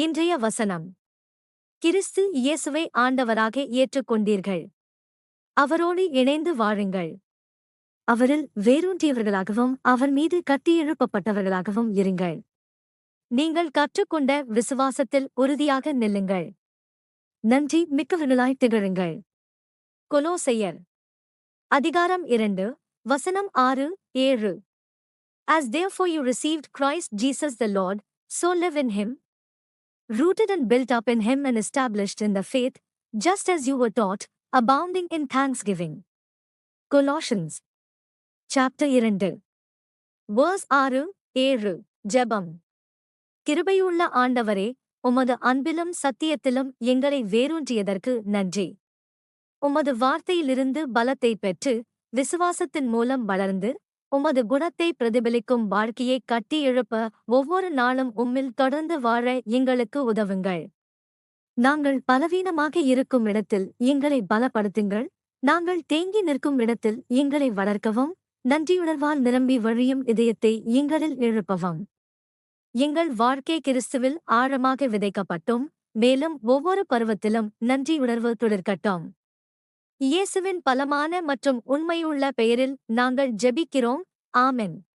இன்றைய வசனம். கிறிஸ்து இயேசுவை ஆண்டவராக ஏற்றுக்கொண்டீர்கள். அவரோடு இணைந்து வாழுங்கள். அவரில் வேரூன்றியவர்களாகவும் அவர் மீது கட்டியெழுப்பப்பட்டவர்களாகவும் இருங்கள். நீங்கள் கற்றுக்கொண்ட விசுவாசத்தில் உறுதியாக நில்லுங்கள். நன்றி மிக்கவர்களாய் திகழுங்கள். கொலோசையர் அதிகாரம் 2 வசனம் 6, 7. As therefore you received Christ Jesus the Lord, so live in him, rooted and built up in him and established in the faith, just as you were taught, abounding in thanksgiving. Colossians chapter 2 verse 6, 7. ஜெபம். கிருபையுள்ள ஆண்டவரே, உமது அன்பிலும் சத்தியத்திலும் எங்களை வேரூன்றியதற்கு நன்றி. உமது வார்த்தையிலிருந்து பலத்தை பெற்று விசுவாசத்தின் மூலம் வளர்ந்து உமது குணத்தை பிரதிபலிக்கும் வாழ்க்கையை கட்டி எழுப்ப ஒவ்வொரு நாளும் உம்மில் தொடர்ந்து வாழ எங்களுக்கு உதவுங்கள். நாங்கள் பலவீனமாக இருக்கும் இடத்தில் எங்களை பலப்படுத்துங்கள். நாங்கள் தேங்கி நிற்கும் இடத்தில் எங்களை வளர்க்கவும், நன்றியுணர்வால் நிரம்பி வழியும் இதயத்தை எங்களில் எழுப்பவும். எங்கள் வாழ்க்கை கிறிஸ்துவில் ஆழமாக விதைக்கப்பட்டும், மேலும் ஒவ்வொரு பருவத்திலும் நன்றியுணர்வு தொடர்கட்டும். இயேசுவின் பலமான மற்றும் உண்மையுள்ள பெயரில் நாங்கள் ஜெபிக்கிறோம். ஆமென்.